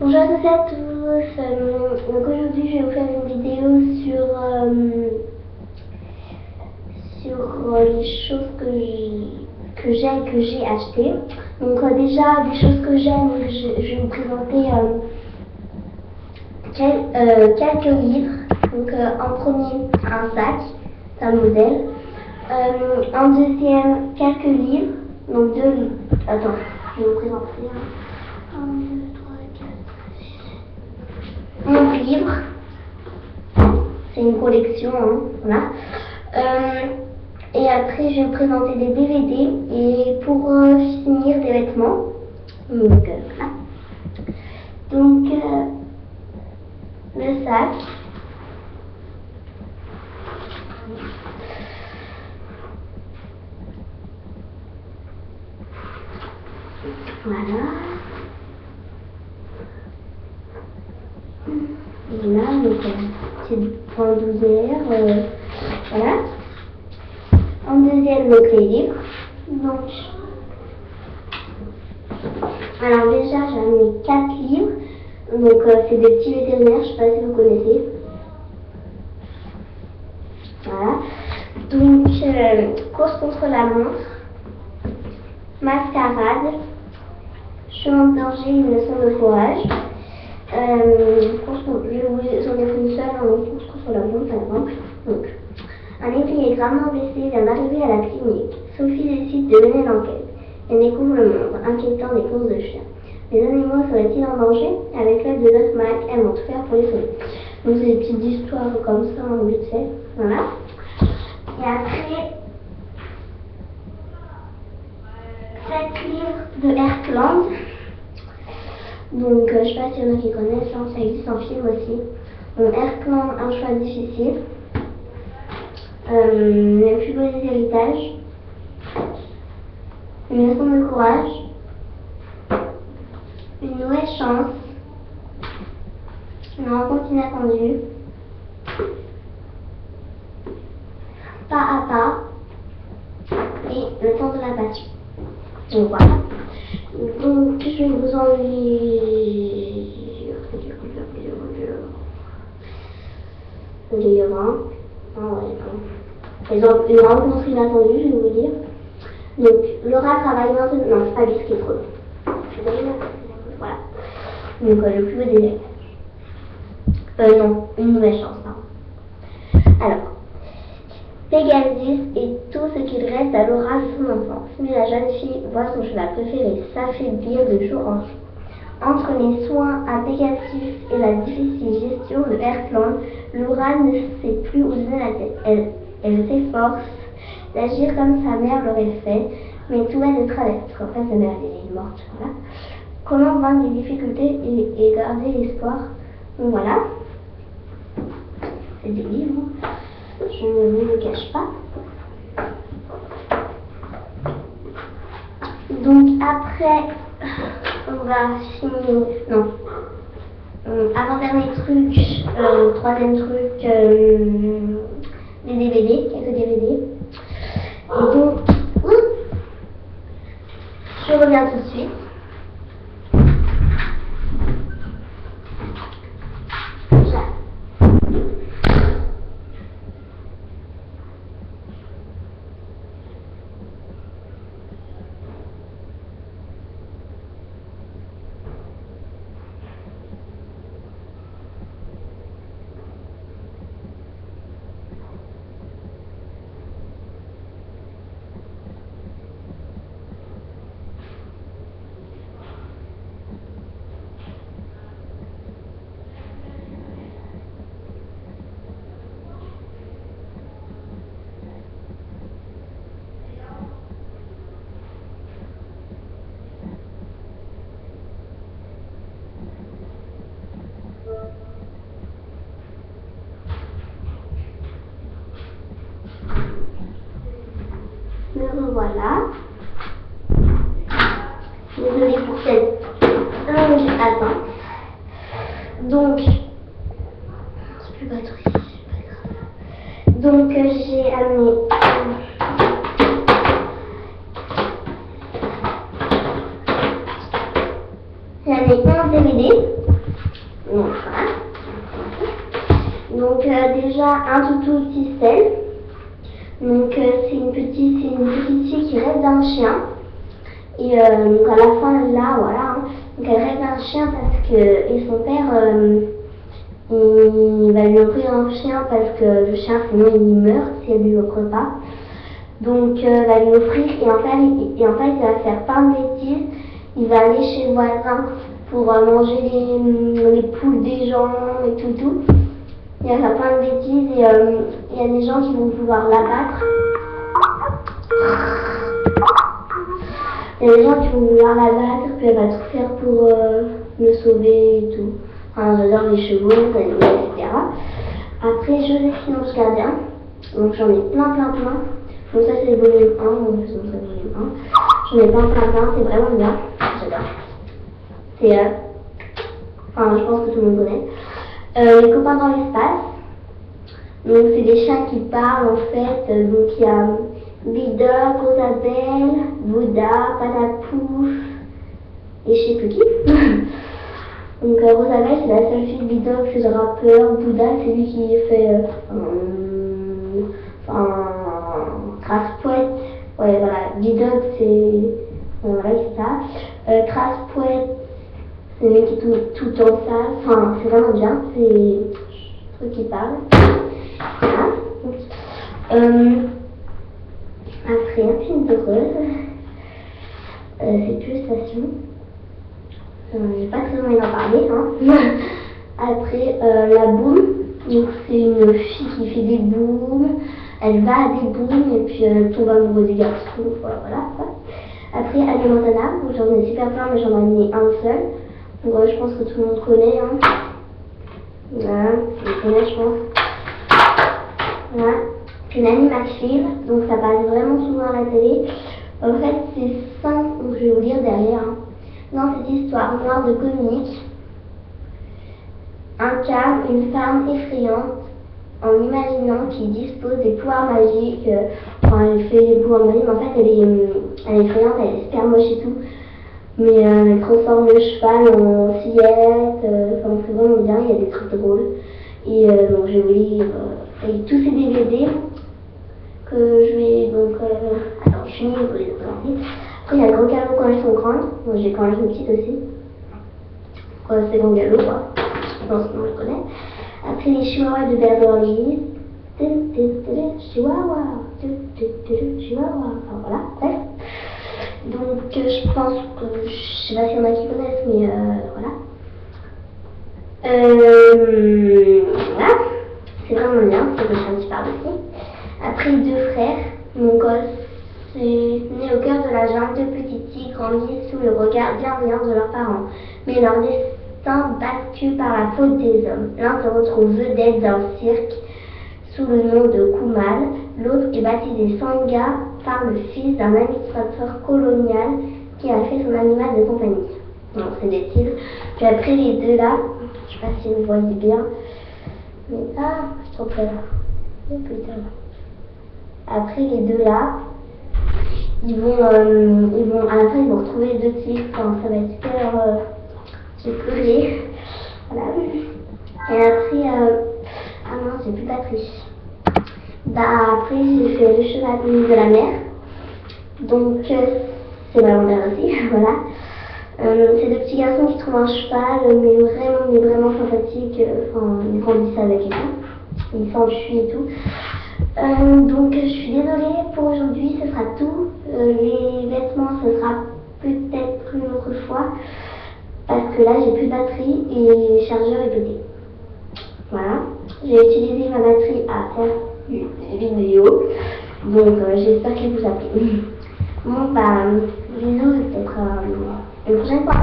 Bonjour à toutes et à tous. Donc aujourd'hui, je vais vous faire une vidéo sur les choses que j'ai achetées. Donc déjà, des choses que j'aime, je vais vous présenter quelques livres. Donc en premier, un sac, c'est un modèle. En deuxième, quelques livres. Donc deux livres. Attends, je vais vous présenter. 1, 2, 3, 4, 5, 6. 11 livres. C'est une collection, hein, voilà. Et après, je vais vous présenter des DVD et pour finir, des vêtements. Donc, voilà. Donc, le sac. Voilà. Voilà, donc c'est pour un 12R, voilà. En deuxième, donc les livres. Donc, alors déjà, j'ai amené 4 livres. Donc, c'est des petits vétérinaires, je ne sais pas si vous connaissez. Voilà. Donc, course contre la montre, mascarade, chemin de danger, une leçon de forage. J'en ai pris une seule en course contre la montre, par exemple. Donc, un écuyer gravement blessé vient d'arriver à la clinique. Sophie décide de mener l'enquête. Elle découvre le monde inquiétant des courses de chiens. Les animaux seraient-ils en danger? Avec l'aide de Doc Mac, elles vont tout faire pour les sauver. Donc c'est des petites histoires comme ça en vite fait. Voilà. Et après, 7 livres de Heartland. Donc je sais pas s'il y en a qui connaissent, hein, ça existe en film aussi. Donc Heartland, un choix difficile. Les plus beaux héritages. Une leçon de courage. Une nouvelle chance. Une rencontre inattendue. Pas à pas. Et le temps de la passion. Donc voilà. Donc je vais vous en lire un. Ah ouais, bon. Une rencontre inattendue, je vais vous dire. Donc, Laura travaille maintenant. Non, c'est pas lui qui est trop. Voilà. Donc, le plus beau délai. Non, une nouvelle chance, pardon. Alors, Pegasus est tout ce qu'il reste à Laura de son enfance. Mais la jeune fille voit son cheval préféré s'affaiblir de jour en jour. Entre les soins à Pegasus et la difficile gestion de Heartland, Laura ne sait plus où donner la tête. Elle s'efforce d'agir comme sa mère l'aurait fait, mais tout va de travers, parce qu'en fait sa mère elle est morte. Voilà. Comment vaincre les difficultés et garder l'espoir? Donc voilà, c'est des livres, je ne me cache pas. Donc après, on va finir, non, avant-dernier truc, troisième truc, les DVD, quelques DVD. Et donc, je reviens tout de suite. Me revoilà. Désolée pour cette longue attente. Donc, j'ai plus de batterie, c'est pas grave. Donc, j'ai amené un DVD. Donc voilà. Donc déjà un toutou XXL. Donc c'est une petite fille qui rêve d'un chien. Et donc à la fin là, voilà. Hein, donc elle rêve d'un chien parce que et son père il va lui offrir un chien parce que le chien sinon il meurt si elle lui offre pas. Donc va lui offrir et en fait il va faire plein de bêtises. Il va aller chez le voisin pour manger les poules des gens et tout. Il va faire plein de bêtises et il y a des gens qui vont vouloir l'abattre. Il y a des gens qui vont vouloir l'abattre, puis elle va tout faire pour le sauver et tout. Enfin, j'adore les chevaux, les animaux, etc. Après, Joséphine Ange Gardien. Donc j'en ai plein. Donc ça c'est le volume 1, donc je vous montre le volume 1. J'en ai plein, c'est vraiment bien. J'adore. C'est enfin, je pense que tout le monde connaît. Les copains dans l'espace. Donc c'est des chiens qui parlent en fait. Donc il y a Bidoc, Rosabelle, Bouddha, Patapouf et je sais plus qui. Donc Rosabelle c'est la seule fille, Bidoc c'est le rappeur, Bouddha c'est lui qui fait Traspouette. Ouais voilà, Bidoc c'est voilà c'est ça. Traspouette c'est lui qui est tout en salle, enfin c'est vraiment bien, c'est le truc qui parle. Voilà. Après un film d'horreur, c'est Pulsation. J'ai pas très envie d'en parler. Hein. Après la boum, donc c'est une fille qui fait des booms. Elle va à des booms et puis elle tombe amoureuse des garçons. Voilà. Après Annie Montana, donc j'en ai super plein mais j'en ai mis un seul. Donc je pense que tout le monde connaît. Hein. Voilà, je connais je pense. Voilà. C'est Nanny McPhil, donc ça passe vraiment souvent à la télé. En fait, c'est 5, donc je vais vous lire derrière. Hein. Dans cette histoire noire de comique, incarne une femme effrayante en imaginant qu'il dispose des pouvoirs magiques. Enfin, elle fait des pouvoirs magiques, mais en fait, elle est effrayante, elle est super moche et tout. Mais elle transforme le cheval en fillette. Enfin, c'est vraiment bien, il y a des trucs drôles. Et donc, je vais vous lire avec tous ces DVD. Que je vais donc attends, je finis pour les présenter. Après il y a le Grand Galop quand elles sont grandes. Moi j'ai quand elles sont petites aussi. C'est Grand Galop quoi. Je pense que je connais. Après les Chihuahuas de Beverly Hills. Chihuahua. Enfin voilà, bref. Donc je pense que je sais pas s'il y en a qui connaissent mais voilà. Voilà. C'est vraiment bien, c'est le chien qui parle aussi. Après deux frères, mon gosse, c'est né au cœur de la jungle, deux petites filles grandissent sous le regard bienveillant de leurs parents. Mais leur destin battu par la faute des hommes. L'un se retrouve vedette d'un cirque sous le nom de Kumal, l'autre est baptisé Sangha par le fils d'un administrateur colonial qui a fait son animal de compagnie. Donc c'est des tigres. Puis après les deux là, je sais pas si vous voyez bien, mais je trouve que là. Oh putain. Après les deux là, ils vont à la fin ils vont retrouver les deux tigres. Enfin, ça va être super. J'ai pleuré. Voilà. Et après, ah non, j'ai plus de batterie. Après j'ai fait le cheval de la mer. Donc c'est vraiment bien aussi. Voilà. C'est deux petits garçons qui trouvent un cheval, mais vraiment sympathique. Enfin, ils grandissent avec et tout. Ils s'enfuient et tout. Donc je suis désolée pour aujourd'hui, ce sera tout. Les vêtements, ce sera peut-être une autre fois. Parce que là, j'ai plus de batterie et le chargeur est pété. Voilà. J'ai utilisé ma batterie à faire une vidéo. Donc j'espère qu'elle vous a plu. Bon, bisous, peut-être une prochaine fois.